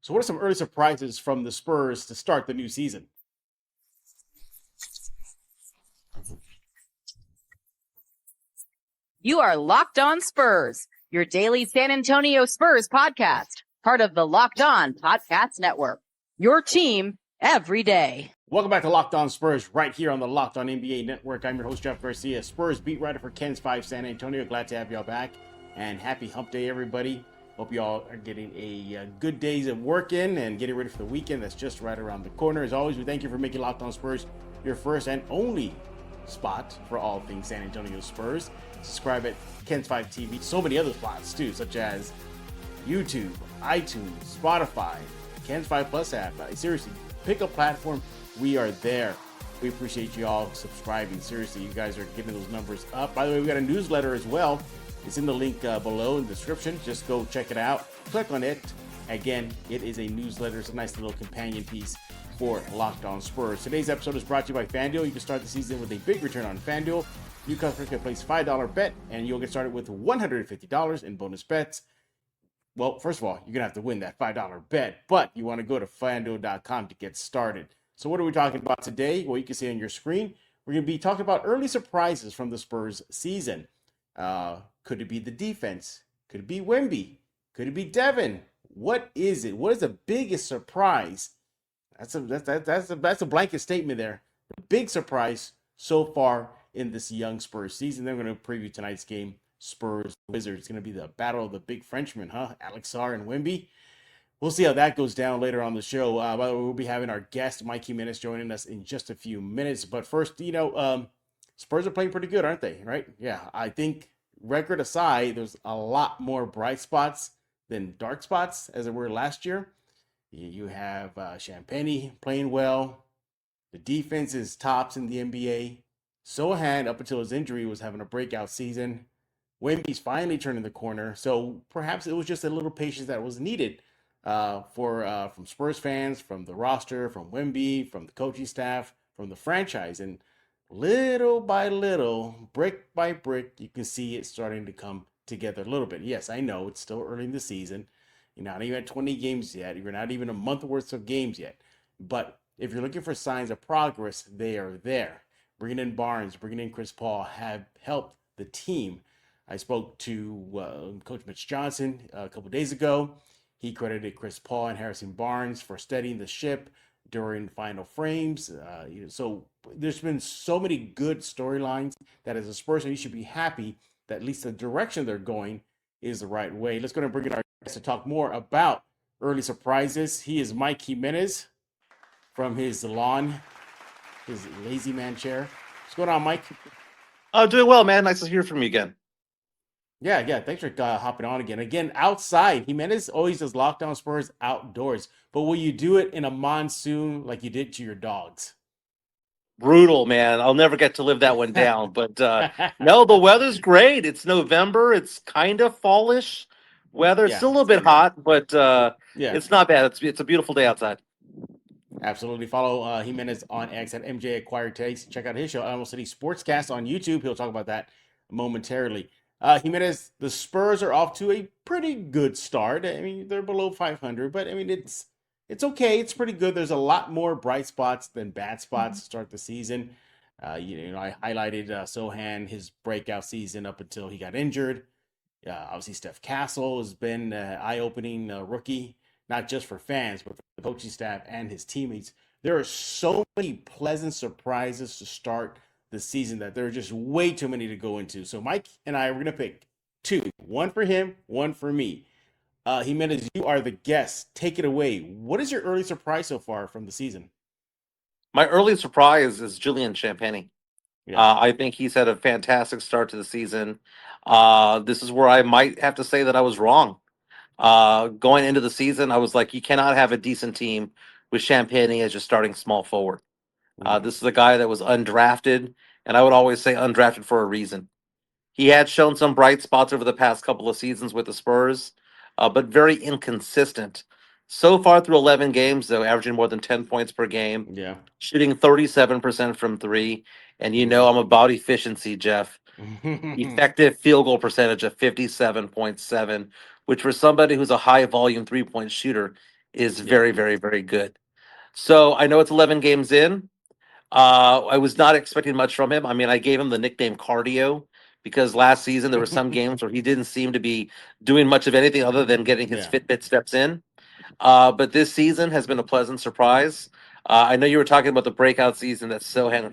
So what are some early surprises from the Spurs to start the new season? You are Locked On Spurs, your daily San Antonio Spurs podcast, part of the Locked On Podcast Network. Your team every day. Welcome back to Locked On Spurs, right here on the Locked On NBA Network. I'm your host, Jeff Garcia, Spurs beat writer for Ken's 5 San Antonio. Glad to have y'all back, and happy hump day, everybody. Hope y'all are getting a good days of work in and getting ready for the weekend that's just right around the corner. As always, we thank you for making Locked On Spurs your first and only spot for all things San Antonio Spurs. Subscribe at Ken's 5 TV. So many other spots too, such as YouTube, iTunes, Spotify, Ken's 5 Plus app. Seriously, pick a platform. We are there. We appreciate you all subscribing. Seriously, you guys are getting those numbers up. By the way, we got a newsletter as well. It's in the link below in the description. Just go check it out. Click on it. Again, it is a newsletter. It's a nice little companion piece for Locked On Spurs. Today's episode is brought to you by FanDuel. You can start the season with a big return on FanDuel. New customers can place $5 bet, and you'll get started with $150 in bonus bets. Well, first of all, you're going to have to win that $5 bet, but you want to go to FanDuel.com to get started. So what are we talking about today? Well, you can see on your screen, we're going to be talking about early surprises from the Spurs season. Could it be the defense? Could it be Wemby? Could it be Devin? What is it? What is the biggest surprise? That's a blanket statement there. The big surprise so far in this young Spurs season. Then we're going to preview tonight's game, Spurs Wizards. It's going to be the battle of the big Frenchmen, Alex Sarr and Wemby. We'll see how that goes down later on the show. By the way, we'll be having our guest, Mike Jimenez, joining us in just a few minutes. But first, Spurs are playing pretty good, aren't they? Right? Yeah, I think record aside, there's a lot more bright spots than dark spots as there were last year. You have Champagnie playing well. The defense is tops in the NBA. Sohan, up until his injury, was having a breakout season. Wemby's finally turning the corner. So perhaps it was just a little patience that was needed from Spurs fans, from the roster, from Wemby, from the coaching staff, from the franchise. And little by little, brick by brick, you can see it starting to come together a little bit. Yes, I know it's still early in the season. You're not even at 20 games yet. You're not even a month worth of games yet. But if you're looking for signs of progress, they are there. Bringing in Barnes, bringing in Chris Paul have helped the team. I spoke to Coach Mitch Johnson a couple days ago. He credited Chris Paul and Harrison Barnes for steadying the ship during final frames. So there's been so many good storylines that as a Spurs fan, you should be happy that at least the direction they're going is the right way. Let's go and bring in our guest to talk more about early surprises. He is Mike Jimenez from his lazy man chair. What's going on, Mike? Oh, doing well, man. Nice to hear from you again. Yeah. Thanks for hopping on again. Again, outside. Jimenez always does Locked On Spurs outdoors. But will you do it in a monsoon like you did to your dogs? Brutal, man. I'll never get to live that one down. But no, the weather's great. It's November. It's kind of fallish weather. It's still a little bit hot, but it's not bad. It's a beautiful day outside. Absolutely. Follow Jimenez on X at MJ Acquired Taste. Check out his show, AlamoCity Sportscast on YouTube. He'll talk about that momentarily. Jimenez, the Spurs are off to a pretty good start. I mean, they're below 500, but I mean, it's okay. It's pretty good. There's a lot more bright spots than bad spots to start the season. I highlighted Sohan, his breakout season up until he got injured. Obviously, Steph Castle has been an eye-opening rookie, not just for fans, but for the coaching staff and his teammates. There are so many pleasant surprises to start the season that there are just way too many to go into. So Mike and I are going to pick two, one for him, one for me. Jimenez, you are the guest. Take it away. What is your early surprise so far from the season? My early surprise is Julian Champagnie. Yeah. I think he's had a fantastic start to the season. This is where I might have to say that I was wrong. Going into the season, I was like, you cannot have a decent team with Champagnie as your starting small forward. This is a guy that was undrafted, and I would always say undrafted for a reason. He had shown some bright spots over the past couple of seasons with the Spurs, but very inconsistent. So far through 11 games, though, averaging more than 10 points per game. Yeah. Shooting 37% from three. And you know I'm about efficiency, Jeff. Effective field goal percentage of 57.7, which for somebody who's a high-volume three-point shooter is Yeah. very, very, very good. So I know it's 11 games in. I was not expecting much from him. I mean, I gave him the nickname Cardio because last season there were some games where he didn't seem to be doing much of anything other than getting his Yeah. Fitbit steps in. But this season has been a pleasant surprise. I know you were talking about the breakout season that Sohan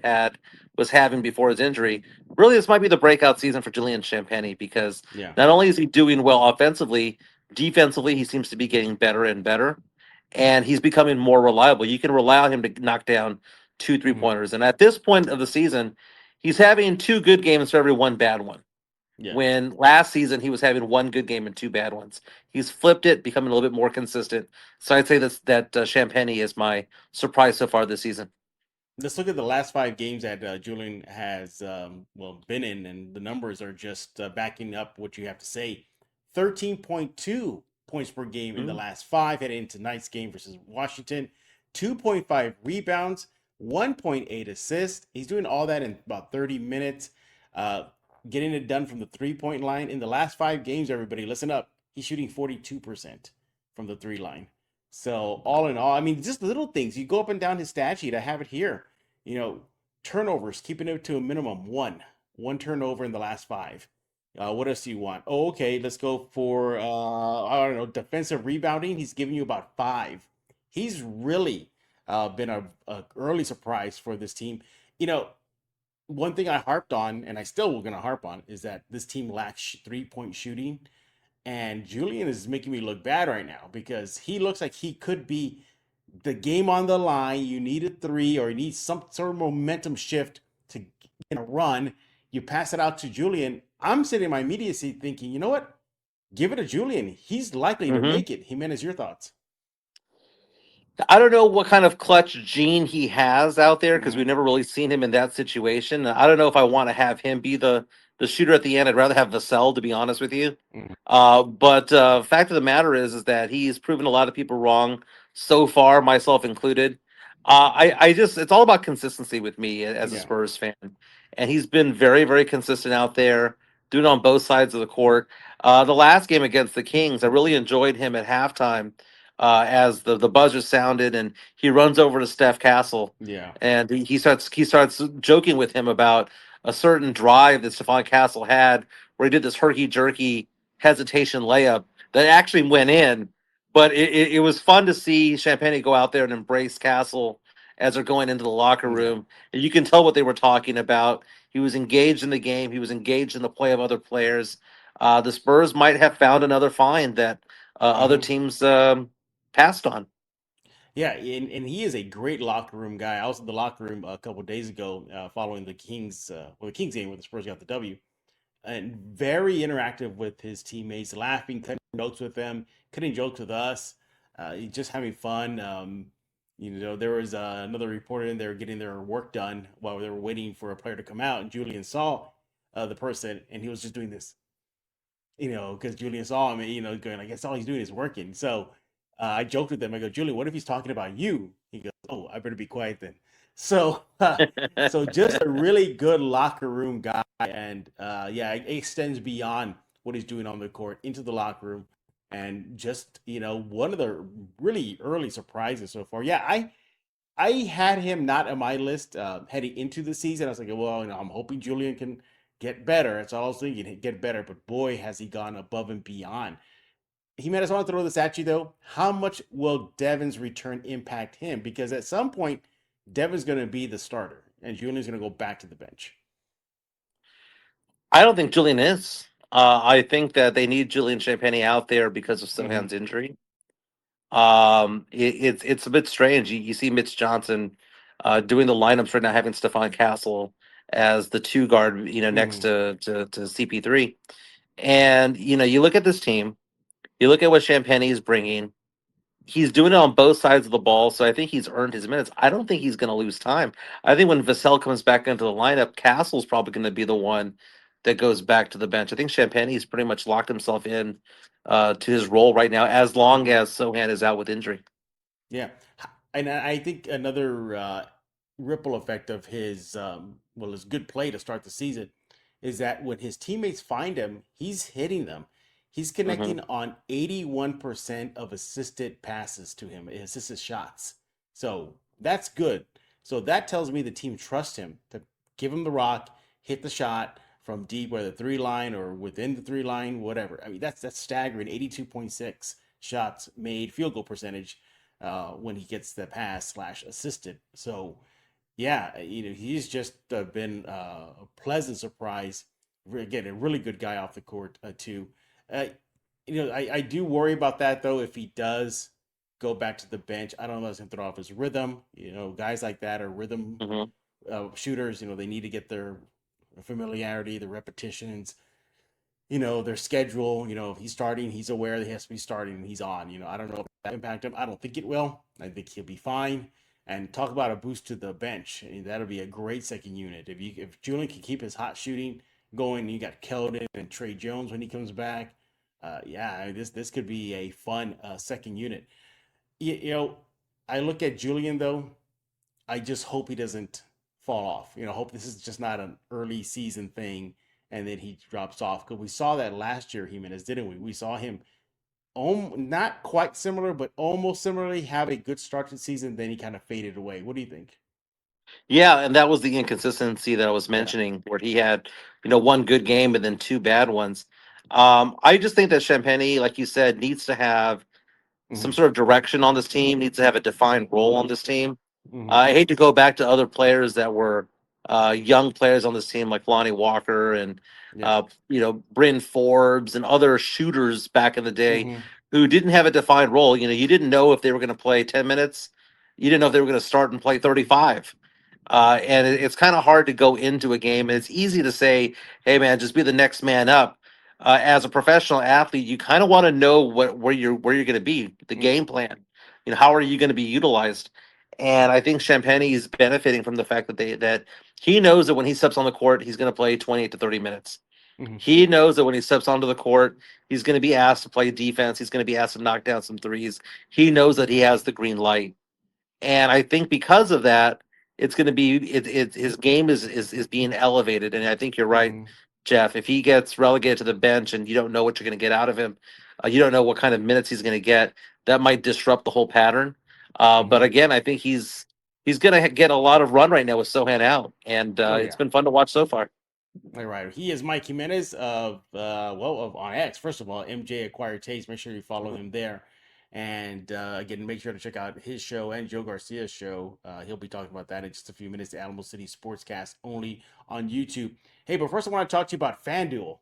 was having before his injury. Really, this might be the breakout season for Julian Champagnie because Yeah. not only is he doing well offensively, defensively he seems to be getting better and better, and he's becoming more reliable. You can rely on him to knock down two three Mhm. pointers, and at this point of the season, he's having two good games for every one bad one. Yeah. When last season he was having one good game and two bad ones. He's flipped it, becoming a little bit more consistent. So I'd say that Champagnie is my surprise so far this season. Let's look at the last 5 games that Julian has been in, and the numbers are just backing up what you have to say. 13.2 points per game in the Mhm. last 5, heading into tonight's game versus Washington. 2.5 rebounds, 1.8 assists. He's doing all that in about 30 minutes, uh, getting it done from the 3-point line. In the last 5 games, everybody, listen up. He's shooting 42% from the 3 line. So all in all, I mean, just little things. You go up and down his stat sheet. I have it here. Turnovers, keeping it to a minimum one turnover in the last 5. What else do you want? Oh, okay, let's go for I don't know, defensive rebounding. He's giving you about 5. He's really been a early surprise for this team. You know, one thing I harped on, and I still will gonna harp on, is that this team lacks 3-point shooting. And Julian is making me look bad right now because he looks like he could be the game on the line. You need a 3 or you need some sort of momentum shift to get a run. You pass it out to Julian. I'm sitting in my immediate seat thinking, you know what? Give it to Julian. He's likely to Mhm. make it. Jimenez, your thoughts? I don't know what kind of clutch gene he has out there because Mm-hmm. we've never really seen him in that situation. I don't know if I want to have him be the shooter at the end. I'd rather have Vassell, to be honest with you. Mm-hmm. But fact of the matter is that he's proven a lot of people wrong so far, myself included. I just it's all about consistency with me as a Yeah. Spurs fan, and he's been very, very consistent out there, doing it on both sides of the court. The last game against the Kings, I really enjoyed him at halftime as the buzzer sounded, and he runs over to Steph Castle, Yeah. and he starts joking with him about a certain drive that Stephon Castle had, where he did this herky jerky hesitation layup that actually went in. But it was fun to see Champagnie go out there and embrace Castle as they're going into the locker Yeah. room. And you can tell what they were talking about. He was engaged in the game. He was engaged in the play of other players. The Spurs might have found another find that other Mm-hmm. teams passed on. Yeah, and he is a great locker room guy. I was in the locker room a couple days ago following the Kings game where the Spurs got the W. And very interactive with his teammates, laughing, cutting jokes with them, cutting jokes with us, just having fun. There was another reporter in there getting their work done while they were waiting for a player to come out, and Julian saw the person, and he was just doing this, because Julian saw him, going, I guess all he's doing is working. So I joked with him. I go, Julian, what if he's talking about you? He goes, oh, I better be quiet then. So, so just a really good locker room guy, and yeah, it extends beyond what he's doing on the court into the locker room, and just one of the really early surprises so far. Yeah, I had him not on my list heading into the season. I was like, well, I'm hoping Julian can get better. That's all I was thinking, get better. But boy, has he gone above and beyond. He made us want to throw this at you though. How much will Devin's return impact him? Because at some point, Devin's going to be the starter, and Julian's going to go back to the bench. I don't think Julian is. I think that they need Julian Champagnie out there because of Mm-hmm. Sohan's injury. It's a bit strange. You see Mitch Johnson doing the lineups right now, having Stephon Castle as the two guard, next Mm-hmm. to CP3, and you look at this team, you look at what Champagnie is bringing. He's doing it on both sides of the ball, so I think he's earned his minutes. I don't think he's going to lose time. I think when Vassell comes back into the lineup, Castle's probably going to be the one that goes back to the bench. I think Champagnie's pretty much locked himself in to his role right now, as long Mm-hmm. as Sohan is out with injury. Yeah, and I think another ripple effect of his good play to start the season is that when his teammates find him, he's hitting them. He's Mm-hmm. connecting on 81% of assisted passes to him, assisted shots. So that's good. So that tells me the team trusts him to give him the rock, hit the shot from deep, whether 3 line or within the 3 line, whatever. I mean, that's staggering. 82.6 shots made, field goal percentage when he gets the pass slash assisted. So yeah, he's just been a pleasant surprise. Again, a really good guy off the court too. Uh, I do worry about that though. If he does go back to the bench, I don't know if he's gonna throw off his rhythm. Guys like that are rhythm Mm-hmm. shooters. They need to get their familiarity, the repetitions, their schedule. If he's starting, he's aware that he has to be starting and he's on. I don't know if that impact him. I don't think it will. I think he'll be fine. And talk about a boost to the bench. That'll be a great second unit. If Julian can keep his hot shooting going, you got Keldon and Trey Jones when he comes back. Yeah, this could be a fun second unit. I look at Julian though. I just hope he doesn't fall off. Hope this is just not an early season thing and then he drops off. Because we saw that last year, Jimenez, didn't we? We saw him not quite similar, but almost similarly have a good start to the season. Then he kind of faded away. What do you think? Yeah, and that was the inconsistency that I was Yeah. mentioning, where he had, one good game and then two bad ones. I just think that Champagnie, like you said, needs to have some Hmm. sort of direction on this team, needs to have a defined role on this team. Hmm. I hate to go back to other players that were young players on this team, like Lonnie Walker and Yeah. Bryn Forbes and other shooters back in the day Hmm. who didn't have a defined role. You didn't know if they were going to play 10 minutes. You didn't know if they were going to start and play 35. And it's kind of hard to go into a game. And it's easy to say, "Hey, man, just be the next man up." As a professional athlete, you kind of want to know where you're going to be, the game plan. How are you going to be utilized? And I think Champagnie is benefiting from the fact that he knows that when he steps on the court, he's going to play 28 to 30 minutes. Hmm. He knows that when he steps onto the court, he's going to be asked to play defense. He's going to be asked to knock down some threes. He knows that he has the green light. And I think because of that, it's going to be his game is being elevated. And I think you're right, Hmm. Jeff. If he gets relegated to the bench and you don't know what you're going to get out of him, you don't know what kind of minutes he's going to get. That might disrupt the whole pattern. But Hmm. again, I think he's going to get a lot of run right now with Sohan out, and Oh it's yeah. been fun to watch so far. All right. He is Mike Jimenez of on X. First of all, MJ Acquired Taste. Make sure you follow him there. And again, make sure to check out his show and Joe Garcia's show. He'll be talking about that in just a few minutes. The AlamoCity Sportscast only on YouTube. Hey, but first I want to talk to you about FanDuel.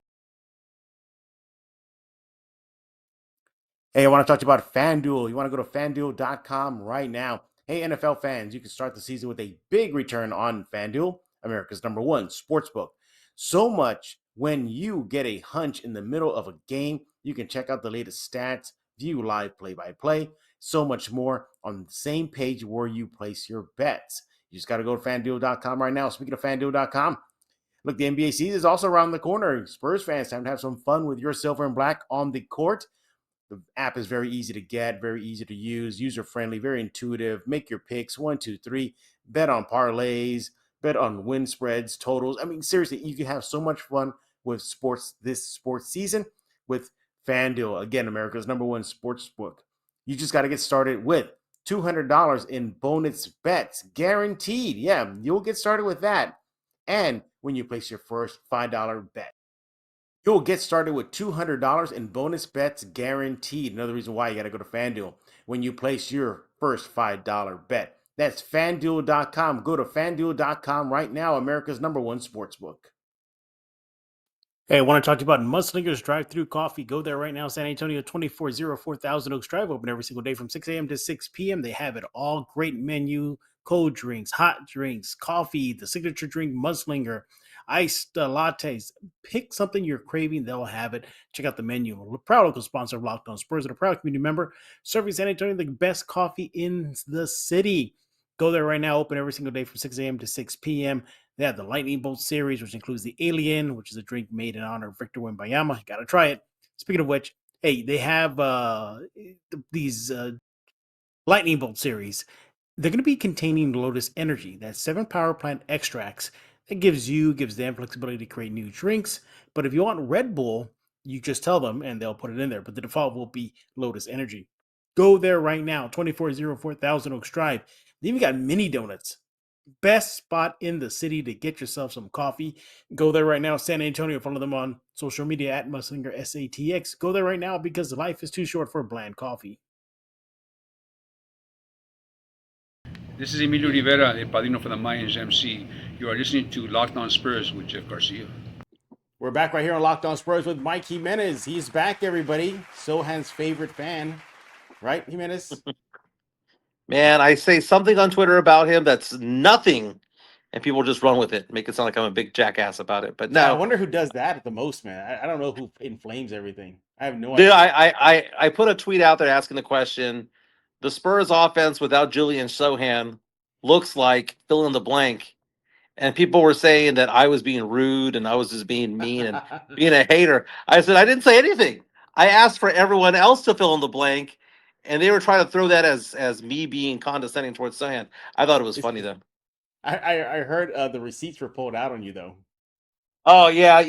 Hey, I want to talk to you about FanDuel. You want to go to fanduel.com right now. Hey, NFL fans, you can start the season with a big return on FanDuel, America's #1 sportsbook. So much when you get a hunch in the middle of a game, you can check out the latest stats, view live play by play, so much more on the same page where you place your bets. You just got to go to fanduel.com right now. Speaking of fanduel.com, look, the NBA season is also around the corner. Spurs fans, time to have some fun with your silver and black on the court. The app is very easy to get, very easy to use, user friendly, very intuitive. Make your picks 1, 2, 3. Bet on parlays, bet on win spreads, totals. I mean, seriously, you can have so much fun with sports this sports season with FanDuel. Again, America's #1 sports book. You just got to get started with $200 in bonus bets guaranteed. Yeah, you'll get started with that. And when you place your first $5 bet, you'll get started with $200 in bonus bets guaranteed. Another reason why you got to go to FanDuel when you place your first $5 bet. That's fanduel.com. Go to fanduel.com right now, America's #1 sportsbook. Hey, I want to talk to you about Mudslingers Drive-Thru Coffee. Go there right now, San Antonio, 2404 Thousand Oaks Drive. Open every single day from 6 a.m. to 6 p.m. They have it all. Great menu, cold drinks, hot drinks, coffee, the signature drink, Mudslinger, iced lattes. Pick something you're craving, they'll have it. Check out the menu. We're a proud local sponsor of Locked On Spurs and a proud community member serving San Antonio the best coffee in the city. Go there right now. Open every single day from 6 a.m. to 6 p.m. They have the Lightning Bolt series, which includes the Alien, which is a drink made in honor of Victor Wembanyama. You got to try it. Speaking of which, hey, they have these Lightning Bolt series. They're going to be containing Lotus Energy. That's 7 power plant extracts. That gives them flexibility to create new drinks. But if you want Red Bull, You just tell them and they'll put it in there. But the default will be Lotus Energy. Go there right now, 2404 Thousand Oaks Drive. They even got mini donuts. Best spot in the city to get yourself some coffee. Go there right now, San Antonio. Follow them on social media at Muslinger SATX. Go there right now because life is too short for bland coffee. This is Emilio Rivera, the Padrino for the Mayans MC. You are listening to Locked On Spurs with Jeff Garcia. We're back right here on Locked On Spurs with Mike Jimenez. He's back, everybody. Sohan's favorite fan. Right, Jimenez? Man, I say something on Twitter about him that's nothing, and people just run with it, make it sound like I'm a big jackass about it. But I no, wonder who does that the most, man. I don't know who inflames everything. I have no dude, idea. I put a tweet out there asking the question: the Spurs offense without Julian Sohan looks like fill in the blank. And people were saying that I was being rude and I was just being mean and being a hater. I said I didn't say anything. I asked for everyone else to fill in the blank, and they were trying to throw that as me being condescending towards Sohan. I thought it was funny though. I heard the receipts were pulled out on you though. Oh yeah,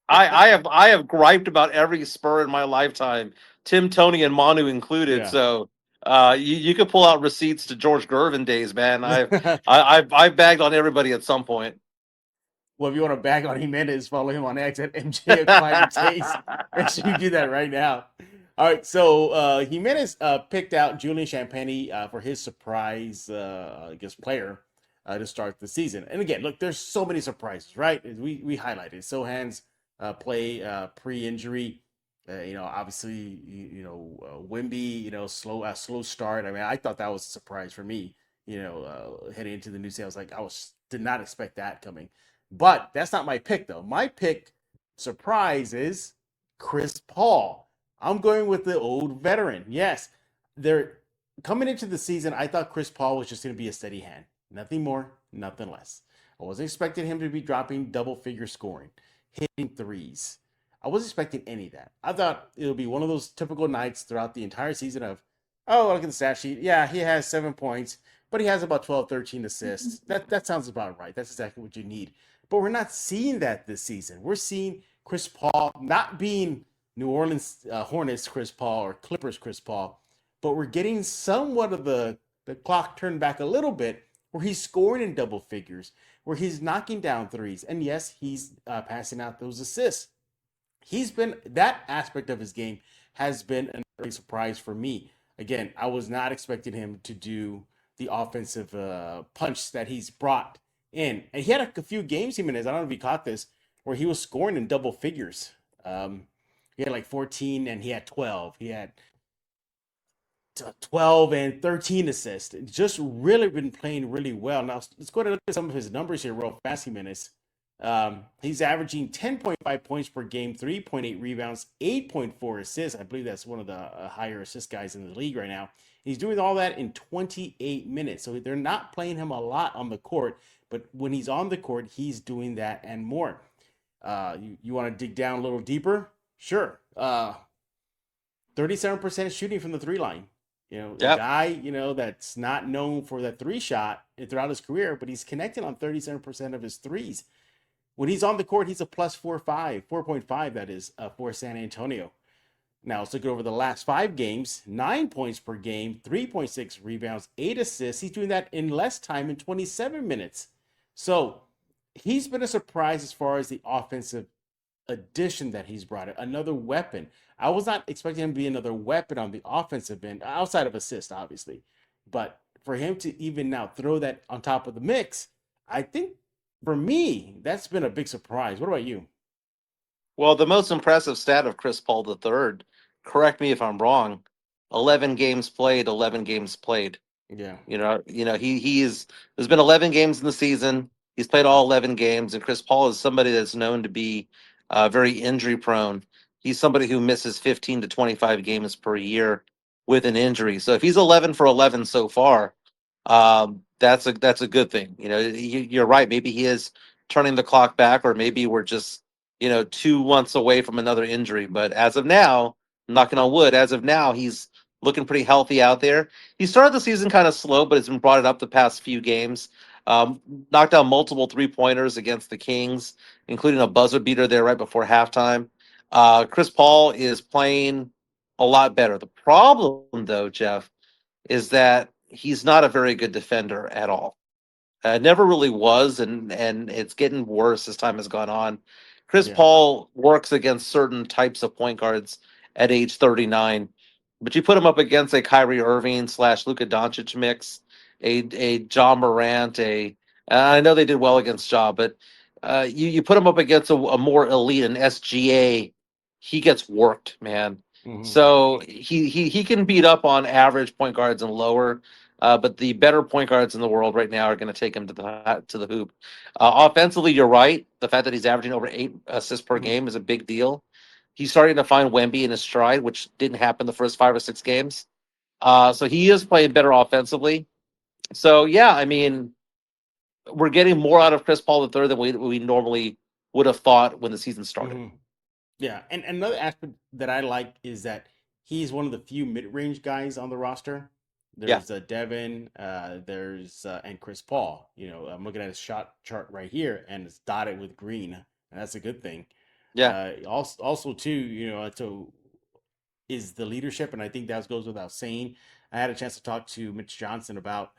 I have griped about every Spur in my lifetime, Tim, Tony, and Manu included. Yeah. So you could pull out receipts to George Gervin days, man. I've bagged on everybody at some point. Well, if you want to bag on Jimenez, follow him on X at MJF5Taste. Make sure you do that right now. All right, so Jimenez picked out Julian Champagnie for his surprise, player to start the season. And again, look, there's so many surprises, right? As we highlighted Sohan's play pre-injury. Obviously, Wemby, slow start. I mean, I thought that was a surprise for me. Heading into the new season, I was like, did not expect that coming. But that's not my pick, though. My pick surprise is Chris Paul. I'm going with the old veteran. Yes, they're coming into the season. I thought Chris Paul was just going to be a steady hand. Nothing more, nothing less. I wasn't expecting him to be dropping double-figure scoring, hitting threes. I wasn't expecting any of that. I thought it would be one of those typical nights throughout the entire season of, oh, look at the stat sheet. Yeah, he has 7 points, but he has about 12, 13 assists. That sounds about right. That's exactly what you need. But we're not seeing that this season. We're seeing Chris Paul not being New Orleans Hornets Chris Paul or Clippers Chris Paul, but we're getting somewhat of the clock turned back a little bit where he's scoring in double figures, where he's knocking down threes. And yes, he's passing out those assists. That aspect of his game has been an early surprise for me. Again, I was not expecting him to do the offensive punch that he's brought in. And he had a few games, Jimenez, I don't know if you caught this, where he was scoring in double figures. He had like 14 and he had 12. He had 12 and 13 assists. Just really been playing really well. Now, let's go ahead and look at some of his numbers here real fast, Jimenez. He's averaging 10.5 points per game, 3.8 rebounds, 8.4 assists. I believe that's one of the higher assist guys in the league right now. He's doing all that in 28 minutes. So they're not playing him a lot on the court, but when he's on the court, he's doing that and more. You want to dig down a little deeper? Sure. 37% shooting from the three line. A guy, that's not known for that three shot throughout his career, but he's connected on 37% of his threes. When he's on the court, he's a plus 4.5, that is, for San Antonio. Now, let's look over the last 5 games. 9 points per game, 3.6 rebounds, 8 assists. He's doing that in less time, in 27 minutes. So he's been a surprise as far as the offensive addition that he's brought in. Another weapon. I was not expecting him to be another weapon on the offensive end, outside of assist, obviously. But for him to even now throw that on top of the mix, I think for me, that's been a big surprise. What about you? Well, the most impressive stat of Chris Paul III, correct me if I'm wrong, 11 games played, 11 games played. Yeah. There's been 11 games in the season. He's played all 11 games, and Chris Paul is somebody that's known to be very injury prone. He's somebody who misses 15 to 25 games per year with an injury. So if he's 11 for 11 so far, that's a good thing. You're right. Maybe he is turning the clock back, or maybe we're just 2 months away from another injury. But as of now, knocking on wood, as of now, he's looking pretty healthy out there. He started the season kind of slow, but has been brought it up the past few games. Knocked down multiple 3-pointers against the Kings, including a buzzer beater there right before halftime. Chris Paul is playing a lot better. The problem, though, Jeff, is that he's not a very good defender at all. Never really was, and it's getting worse as time has gone on. Chris Yeah. Paul works against certain types of point guards at age 39, but you put him up against a Kyrie Irving slash Luka Doncic mix, a John Morant, I know they did well against Ja, but you put him up against a more elite, an SGA, he gets worked, man. Hmm. So he can beat up on average point guards and lower. But the better point guards in the world right now are going to take him to the hoop. Offensively, you're right. The fact that he's averaging over 8 assists per Hmm. game is a big deal. He's starting to find Wemby in his stride, which didn't happen the first 5 or 6 games. So he is playing better offensively. So yeah, I mean, we're getting more out of Chris Paul the third than we normally would have thought when the season started. Hmm. Yeah, and another aspect that I like is that he's one of the few mid-range guys on the roster. Yeah, There's Devin, there's and Chris Paul. I'm looking at his shot chart right here, and it's dotted with green, and that's a good thing. yeah, Also too, so is the leadership, and I think that goes without saying. I had a chance to talk to Mitch Johnson about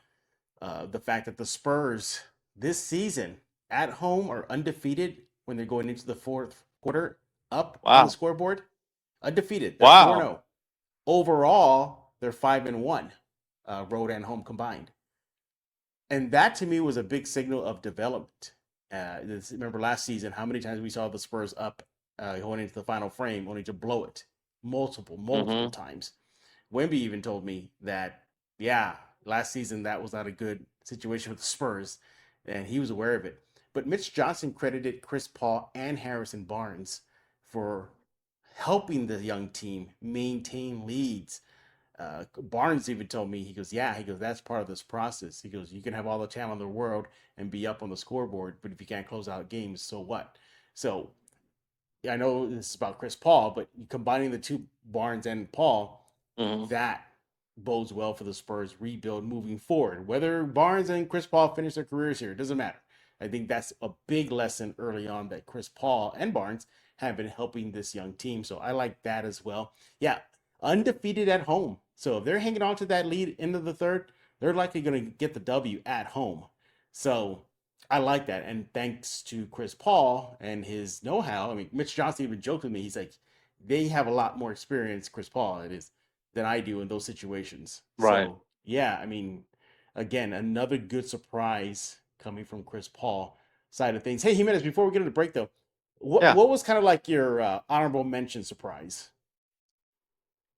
the fact that the Spurs this season at home are undefeated when they're going into the fourth quarter up on the wow, scoreboard. Undefeated. They're 4 wow, 0. Overall, they're 5-1, road and home combined. And that to me was a big signal of development. Remember last season how many times we saw the Spurs up going into the final frame only to blow it multiple hmm, times. Wemby even told me that, yeah, last season that was not a good situation with the Spurs, and he was aware of it. But Mitch Johnson credited Chris Paul and Harrison Barnes for helping the young team maintain leads. Barnes even told me, he goes, yeah, he goes, that's part of this process. He goes, you can have all the talent in the world and be up on the scoreboard, but if you can't close out games, so what? So I know this is about Chris Paul, but combining the two, Barnes and Paul, hmm, that bodes well for the Spurs rebuild moving forward. Whether Barnes and Chris Paul finish their careers here, it doesn't matter. I think that's a big lesson early on that Chris Paul and Barnes have been helping this young team. So I like that as well. Yeah, undefeated at home. So if they're hanging on to that lead into the third, they're likely going to get the W at home. So I like that. And thanks to Chris Paul and his know how, I mean, Mitch Johnson even joked with me. He's like, they have a lot more experience, Chris Paul, it is, than I do in those situations. right, So, yeah, I mean, again, another good surprise coming from Chris Paul side of things. Hey, Jimenez, before we get into the break, though, what, yeah. what was kind of like your honorable mention surprise?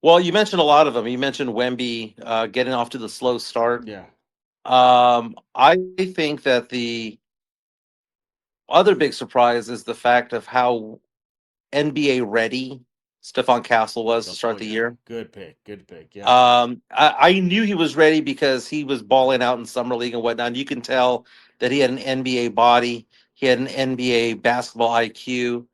Well, you mentioned a lot of them. You mentioned Wemby getting off to the slow start. Yeah. I think that the other big surprise is the fact of how NBA ready Stephon Castle was to Oh, start the yeah. year. Good pick. Good pick. Yeah. I knew he was ready because he was balling out in summer league and whatnot. And you can tell that he had an NBA body. He had an NBA basketball IQ.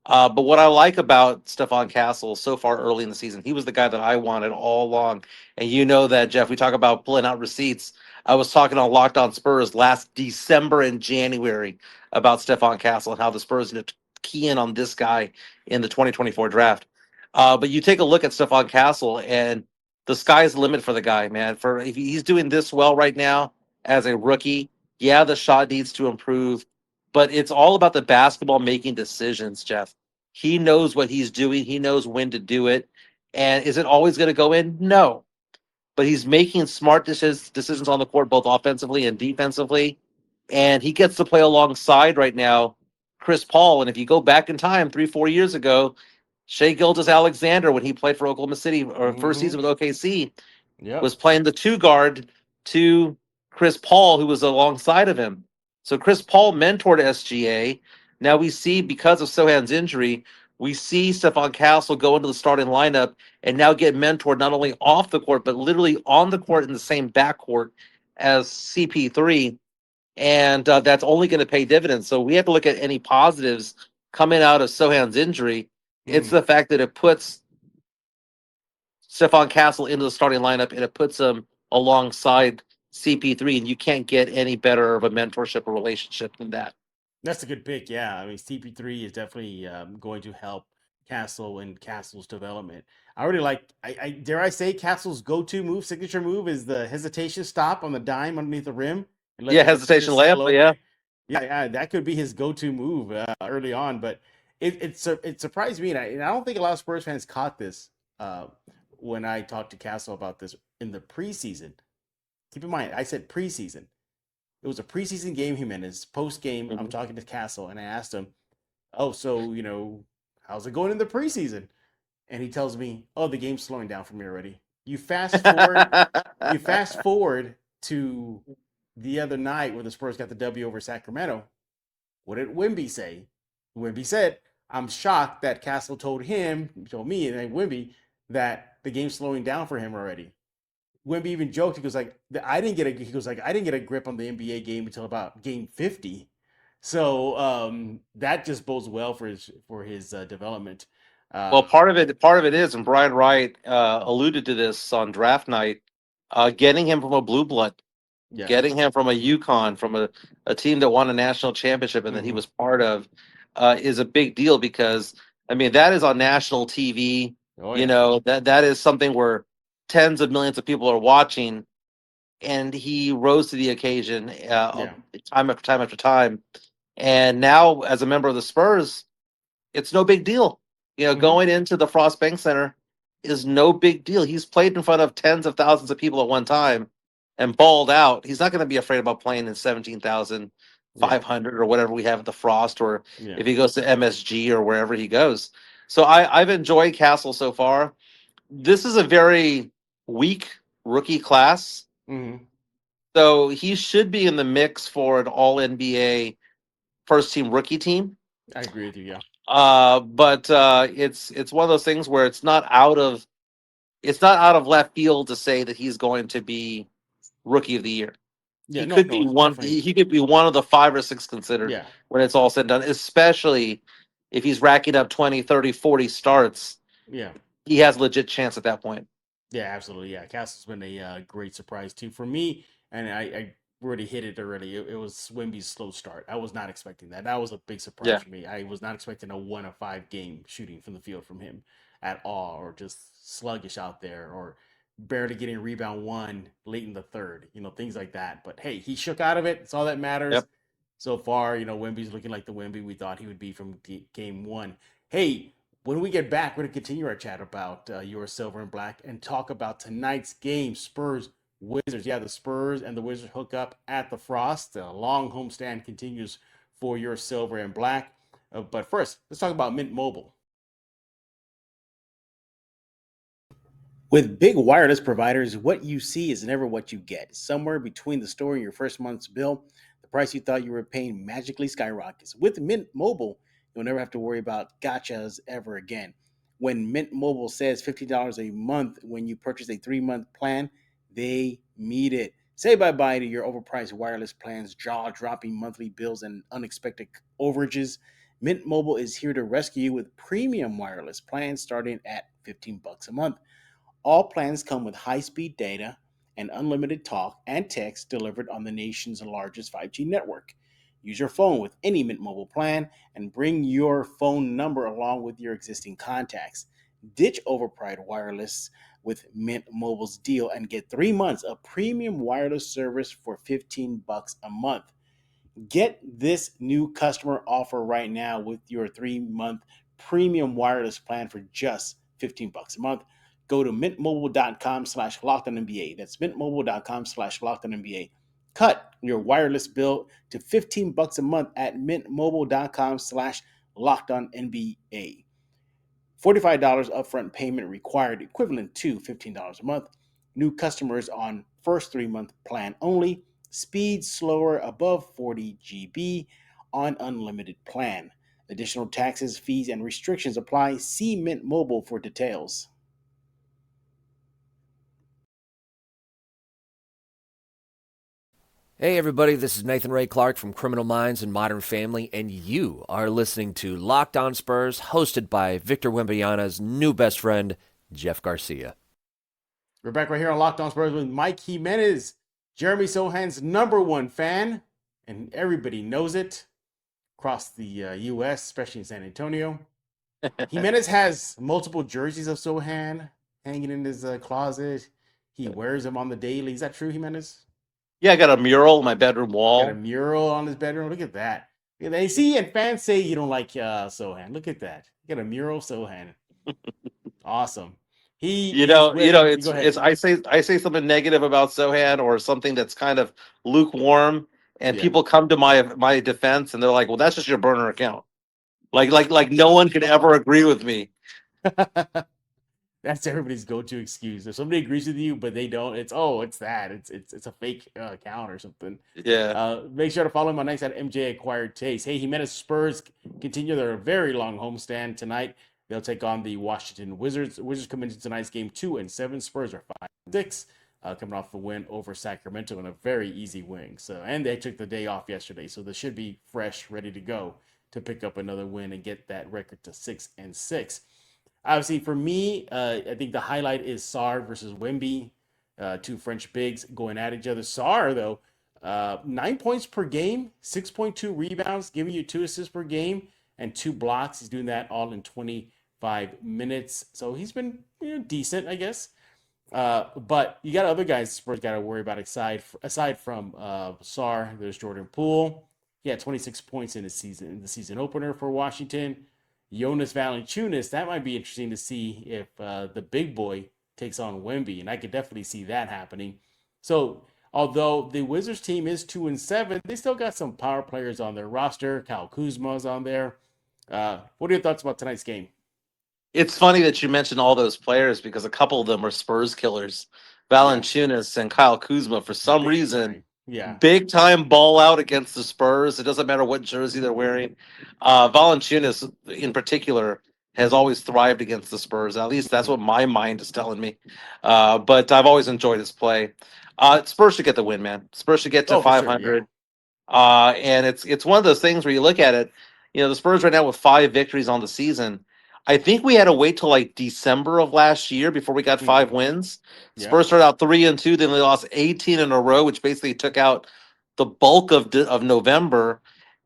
But what I like about Stephon Castle so far early in the season, he was the guy that I wanted all along. And you know that, Jeff, we talk about pulling out receipts. I was talking on Locked On Spurs last December and January about Stephon Castle and how the Spurs need to key in on this guy in the 2024 draft. But you take a look at Stephon Castle, and the sky's the limit for the guy, man. For if he's doing this well right now as a rookie, yeah, the shot needs to improve, but it's all about the basketball making decisions, Jeff. He knows what he's doing. He knows when to do it. And is it always going to go in? No. But he's making smart decisions on the court, both offensively and defensively. And he gets to play alongside right now Chris Paul. And if you go back in time 3, 4 years ago, Shea Gilgeous Alexander, when he played for Oklahoma City or first Mm-hmm. season with OKC, was Yep. playing the two guard to Chris Paul, who was alongside of him. So Chris Paul mentored SGA. Now we see, because of Sohan's injury, we see Stephon Castle go into the starting lineup and now get mentored not only off the court, but literally on the court in the same backcourt as CP3. And that's only going to pay dividends. So we have to look at any positives coming out of Sohan's injury. It's Mm. the fact that it puts Stephon Castle into the starting lineup and it puts him alongside CP3, and you can't get any better of a mentorship or relationship than that. That's a good pick. Yeah. I mean, CP3 is definitely going to help Castle and Castle's development. I already like, I dare I say, Castle's go-to move, signature move, is the hesitation stop on the dime underneath the rim and let Yeah, the defender hesitation layup, but slow. yeah. Yeah, that could be his go-to move early on. But it surprised me, and I don't think a lot of Spurs fans caught this uh, when I talked to Castle about this in the preseason. Keep in mind, I said preseason. It was a preseason game, Jimenez. Post game, I'm Mhm. talking to Castle, and I asked him, "Oh, so how's it going in the preseason?" And he tells me, "Oh, the game's slowing down for me already." You fast forward to the other night where the Spurs got the W over Sacramento. What did Wemby say? Wemby said, "I'm shocked that Castle told me, and then Wemby, that the game's slowing down for him already." Wemby even joked. He goes like, "I didn't get a." He goes like, "I didn't get a grip on the NBA game until about game 50." So that just bodes well for his development. Well, Uh, part of it is, and Brian Wright alluded to this on draft night, getting him from a blue blood, yeah. getting him from a UConn, from a team that won a national championship and that he Hmm. was part of, is a big deal because I mean that is on national TV. Oh You yeah. know that is something where tens of millions of people are watching, and he rose to the occasion Yeah. time after time after time. And now, as a member of the Spurs, it's no big deal. You know, Hmm. going into the Frost Bank Center is no big deal. He's played in front of tens of thousands of people at one time and balled out. He's not going to be afraid about playing in Yeah. 17,500 or whatever we have at the Frost, or Yeah. if he goes to MSG or wherever he goes. So I've enjoyed Castle so far. This is a very weak rookie class. Hmm. So he should be in the mix for an all NBA first team rookie team. I agree with you. Yeah. But it's one of those things where it's not out of left field to say that he's going to be rookie of the year. Yeah. He No. could be No. one. Definitely. He could be one of the 5 or 6 considered Yeah. when it's all said and done. Especially if he's racking up 20, 30, 40 starts, Yeah. he has a legit chance at that point. Yeah, absolutely. Yeah, Castle's been a great surprise too for me, and I already hit it already. It was Wemby's slow start. I was not expecting that. That was a big surprise Yeah. for me. I was not expecting a 1 of 5 game shooting from the field from him at all, or just sluggish out there, or barely getting rebound one late in the third. Things like that. But hey, he shook out of it. It's all that matters. Yep. So far, Wemby's looking like the Wemby we thought he would be from game one. Hey, when we get back, we're going to continue our chat about your silver and black and talk about tonight's game, Spurs Wizards. Yeah, the Spurs and the Wizards hook up at the Frost. The long homestand continues for your silver and black. But first, let's talk about Mint Mobile. With big wireless providers, what you see is never what you get. Somewhere between the store and your first month's bill, the price you thought you were paying magically skyrockets. With Mint Mobile, you'll never have to worry about gotchas ever again. When Mint Mobile says $50 a month when you purchase a 3-month plan, they meet it. Say bye-bye to your overpriced wireless plans, jaw-dropping monthly bills, and unexpected overages. Mint Mobile is here to rescue you with premium wireless plans starting at $15 a month. All plans come with high-speed data and unlimited talk and text delivered on the nation's largest 5G network. Use your phone with any Mint Mobile plan and bring your phone number along with your existing contacts. Ditch overpriced wireless with Mint Mobile's deal and get 3 months of premium wireless service for $15 a month. Get this new customer offer right now with your 3-month premium wireless plan for just $15 a month. Go to mintmobile.com/lockedonnba. That's mintmobile.com/lockedonnba. Cut your wireless bill to $15 a month at mintmobile.com/lockedonnba. $45 upfront payment required, equivalent to $15 a month. New customers on first 3-month plan only. Speed slower above 40 GB on unlimited plan. Additional taxes, fees, and restrictions apply. See Mint Mobile for details. Hey everybody, this is Nathan Ray Clark from Criminal Minds and Modern Family, and you are listening to Locked On Spurs, hosted by Victor Wembanyama's new best friend, Jeff Garcia. We're back right here on Locked On Spurs with Mike Jimenez, Jeremy Sohan's #1 fan, and everybody knows it across the U.S., especially in San Antonio. Jimenez has multiple jerseys of Sohan hanging in his closet. He wears them on the daily. Is that true, Jimenez? Yeah, I got a mural on my bedroom Got a wall. mural on his bedroom. Look at that. Look at that. You see, and fans say you don't like Sohan. Look at that. You got a mural of Sohan. Awesome. He is wearing. Go It's ahead. I say something negative about Sohan or something that's kind of lukewarm, and Yeah. people come to my defense and they're like, "Well, that's just your burner account." Like no one could ever agree with me. That's everybody's go-to excuse. If somebody agrees with you, but they don't, it's that. It's a fake account or something. Yeah. Make sure to follow him on X at MJ Acquired Taste. Hey, Jimenez Spurs continue their very long homestand tonight. They'll take on the Washington Wizards. Wizards come into tonight's game 2-7. Spurs are 5-6, coming off the win over Sacramento in a very easy win. So, and they took the day off yesterday, so they should be fresh, ready to go to pick up another win and get that record to 6-6. Obviously, for me, I think the highlight is Sarr versus Wemby, two French bigs going at each other. Sarr, though, 9 points per game, 6.2 rebounds, giving you 2 assists per game and 2 blocks. He's doing that all in 25 minutes. So he's been decent, I guess. But you got other guys Spurs got to worry about aside from Sarr. There's Jordan Poole. He had 26 points in the season opener for Washington. Jonas Valanciunas, that might be interesting to see if the big boy takes on Wemby, and I could definitely see that happening. So, although the Wizards team is 2-7, they still got some power players on their roster. Kyle Kuzma's on there. What are your thoughts about tonight's game? It's funny that you mentioned all those players because a couple of them are Spurs killers. Yeah, Valanciunas and Kyle Kuzma, for some big reason, time. Yeah. big time ball out against the Spurs. It doesn't matter what jersey they're wearing. Valanciunas, in particular, has always thrived against the Spurs. At least that's what my mind is telling me. But I've always enjoyed his play. Spurs should get the win, man. Spurs should get to Oh, for sure. Yeah. 500. And it's one of those things where you look at it, the Spurs right now with 5 victories on the season. I think we had to wait till like December of last year before we got 5 wins. Yeah. Spurs started out 3-2, then they lost 18 in a row, which basically took out the bulk of November.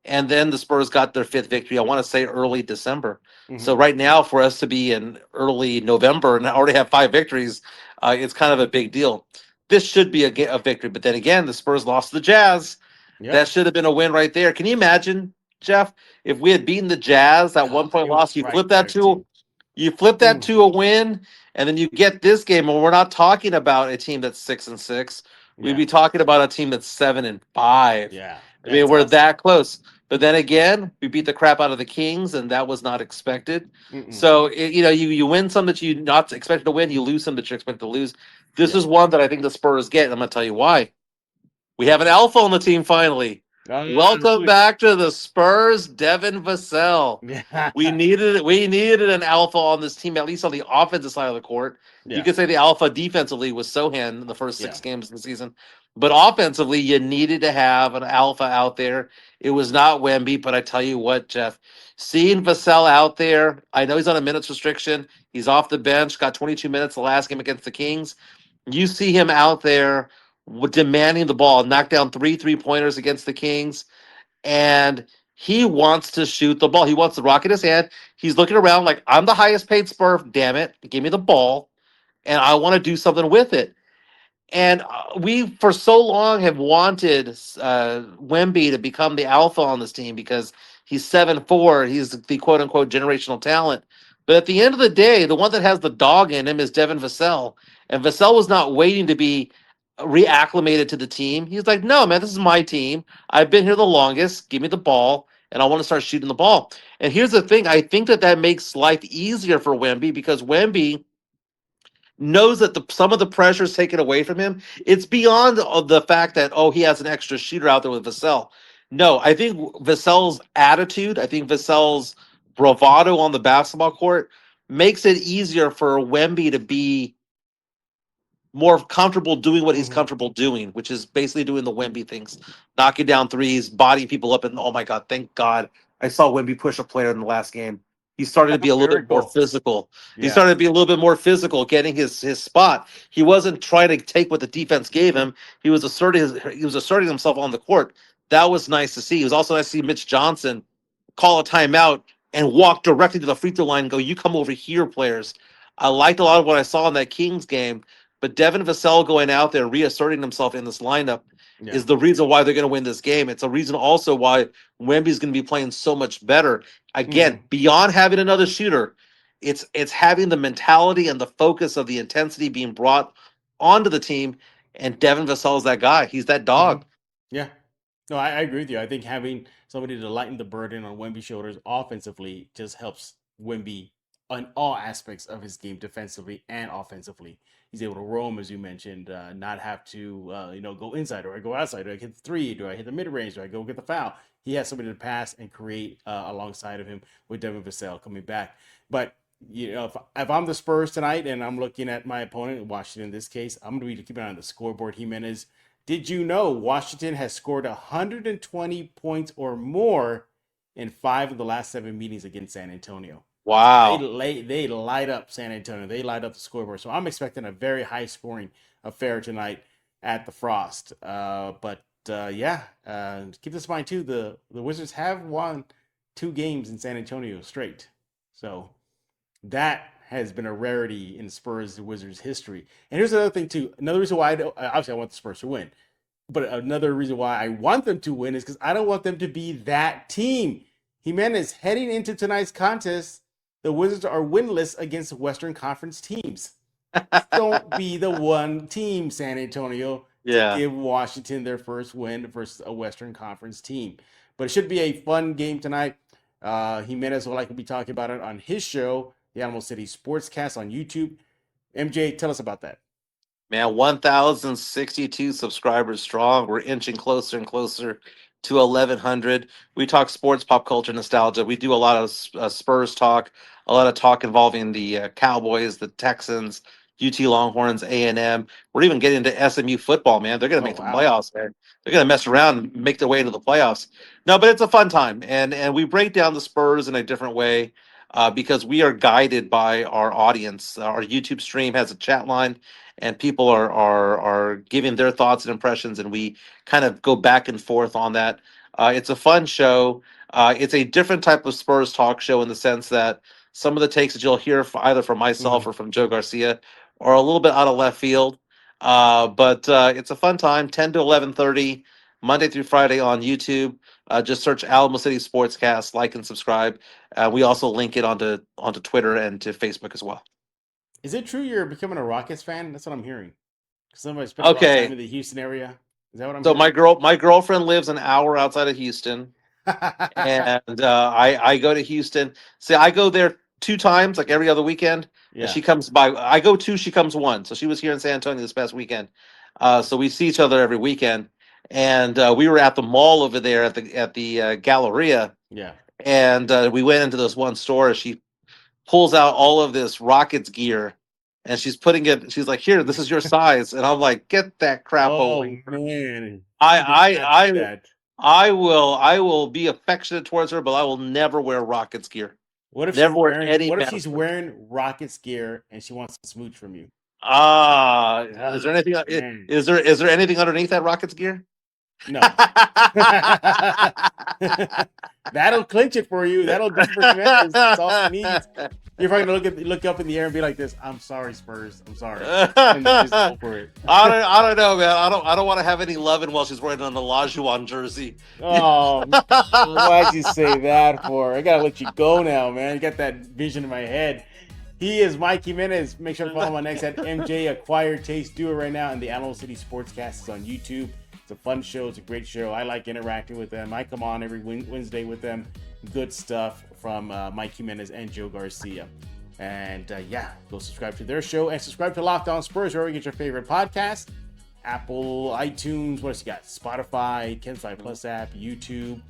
And then the Spurs got their 5th victory, I want to say early December. So right now, for us to be in early November and already have 5 victories, it's kind of a big deal. This should be a victory. But then again, the Spurs lost to the Jazz. Yep. That should have been a win right there. Can you imagine, Jeff, if we had beaten the Jazz that 1 point loss? You flip that to a win, and then you get this game, and we're not talking about a team that's 6-6. We'd be talking about a team that's 7-5. Yeah. I mean, we're that close. But then again, we beat the crap out of the Kings, and that was not expected. So you win some that you not expected to win, you lose some that you expect to lose. This is one that I think the Spurs get, and I'm going to tell you why. We have an alpha on the team finally. Welcome back to the Spurs, Devin Vassell. Yeah. We needed an alpha on this team, at least on the offensive side of the court. Yeah. You could say the alpha defensively was Sohan in the first 6 games of the season. But offensively, you needed to have an alpha out there. It was not Wemby, but I tell you what, Jeff, seeing Vassell out there, I know he's on a minutes restriction. He's off the bench, got 22 minutes the last game against the Kings. You see him out there demanding the ball, knocked down 3 3-pointers against the Kings, and he wants to shoot the ball. He wants the rock in his hand. He's looking around like, I'm the highest paid Spur. Damn it. Give me the ball, and I want to do something with it. And we, for so long, have wanted Wemby to become the alpha on this team because he's 7'4". He's the quote-unquote generational talent. But at the end of the day, the one that has the dog in him is Devin Vassell. And Vassell was not waiting to be reacclimated to the team. He's like, no, man, this is my team. I've been here the longest. Give me the ball, and I want to start shooting the ball. And here's the thing. I think that makes life easier for Wemby because Wemby knows that some of the pressure is taken away from him. It's beyond the fact that, he has an extra shooter out there with Vassell. No, I think Vassell's attitude, I think Vassell's bravado on the basketball court makes it easier for Wemby to be more comfortable doing what he's comfortable doing, which is basically doing the Wemby things, knocking down threes, bodying people up, and oh my God, thank God I saw Wemby push a player in the last game. He started to be a little bit more physical. He started to be a little bit more physical, getting his spot. He wasn't trying to take what the defense gave him. He was asserting himself on the court. That was nice to see. It was also nice to see Mitch Johnson call a timeout and walk directly to the free throw line and go, you come over here, players. I liked a lot of what I saw in that Kings game, but Devin Vassell going out there, reasserting himself in this lineup Yeah. is the reason why they're going to win this game. It's a reason also why Wemby's going to be playing so much better. Again, beyond having another shooter, it's having the mentality and the focus of the intensity being brought onto the team, and Devin Vassell is that guy. He's that dog. Yeah. No, I agree with you. I think having somebody to lighten the burden on Wemby's shoulders offensively just helps Wemby on all aspects of his game, defensively and offensively. He's able to roam, as you mentioned, not have to, go inside or I go outside. Do I hit the three? Do I hit the mid range? Do I go get the foul? He has somebody to pass and create alongside of him with Devin Vassell coming back. But if I'm the Spurs tonight and I'm looking at my opponent, Washington in this case, I'm going to be keeping an eye on the scoreboard. Jimenez. Did you know Washington has scored 120 points or more in 5 of the last 7 meetings against San Antonio? Wow. They light up San Antonio. They light up the scoreboard. So I'm expecting a very high scoring affair tonight at the Frost. Keep this in mind too. The Wizards have won 2 games in San Antonio straight. So that has been a rarity in Spurs Wizards history. And here's another thing too. Another reason why obviously I want the Spurs to win, but another reason why I want them to win is because I don't want them to be that team. Jimenez, heading into tonight's contest, the Wizards are winless against Western Conference teams. Don't be the one team, San Antonio, to give Washington their first win versus a Western Conference team. But it should be a fun game tonight. Jimenez will likely be talking about it on his show, the AlamoCity Sportscast on YouTube. MJ, tell us about that. Man, 1,062 subscribers strong. We're inching closer and closer to 1,100. We talk sports, pop culture, nostalgia. We do a lot of Spurs talk, a lot of talk involving the Cowboys, the Texans, UT Longhorns, A&M. We're even getting into SMU football, man. They're going to make the playoffs, man. They're going to mess around and make their way into the playoffs. No, but it's a fun time, and we break down the Spurs in a different way because we are guided by our audience. Our YouTube stream has a chat line, and people are giving their thoughts and impressions, and we kind of go back and forth on that. It's a fun show. It's a different type of Spurs talk show in the sense that some of the takes that you'll hear either from myself or from Joe Garcia are a little bit out of left field. But it's a fun time, 10 to 11:30, Monday through Friday on YouTube. Just search AlamoCity Sportscast, like and subscribe. We also link it onto Twitter and to Facebook as well. Is it true you're becoming a Rockets fan? That's what I'm hearing. Somebody spent a lot of time in the Houston area. Is that what I'm hearing? My girlfriend lives an hour outside of Houston, and I go to Houston. See, I go there 2 times, like every other weekend. Yeah. And she comes by. I go 2, she comes 1. So she was here in San Antonio this past weekend. So we see each other every weekend. And we were at the mall over there at the Galleria. Yeah. And we went into this one store. She pulls out all of this Rockets gear, and she's putting it. She's like, "Here, this is your size." And I'm like, "Get that crap away!" Man, I will be affectionate towards her, but I will never wear Rockets gear. What if she's wearing Rockets gear and she wants to smooch from you? Is there anything? Is there anything underneath that Rockets gear? No. That'll clinch it for you. That'll do for Jimenez. That's all he needs. You're probably gonna look up in the air and be like this. I'm sorry, Spurs. I'm sorry. And just go for it. I don't know, man. I don't want to have any loving while she's wearing an Olajuwon jersey. Oh, why'd you say that for? I gotta let you go now, man. You got that vision in my head. He is Mike Jimenez. Make sure to follow him on X at MJ Acquired Taste. Do it right now. And the AlamoCity Sportscast is on YouTube. It's a fun show. It's a great show. I like interacting with them. I come on every Wednesday with them. Good stuff from Mike Jimenez and Joe Garcia. And go subscribe to their show and subscribe to Locked On Spurs, wherever you get your favorite podcast. Apple, iTunes, what else you got? Spotify, Ken's Five Plus app, YouTube.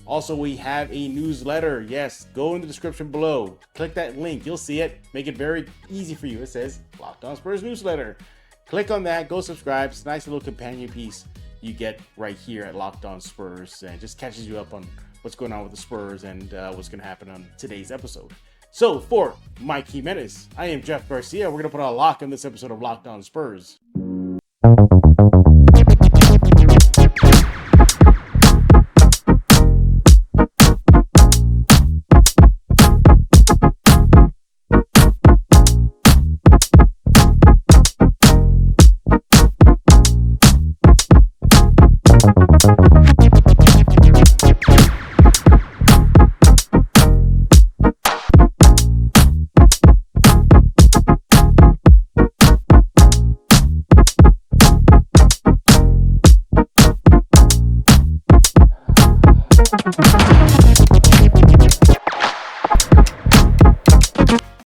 Also, we have a newsletter. Yes, go in the description below. Click that link. You'll see it. Make it very easy for you. It says Locked On Spurs newsletter. Click on that. Go subscribe. It's a nice little companion piece you get right here at Locked On Spurs, and just catches you up on what's going on with the Spurs and what's going to happen on today's episode. So for Mike Jimenez, I am Jeff Garcia. We're going to put a lock on this episode of Locked On Spurs.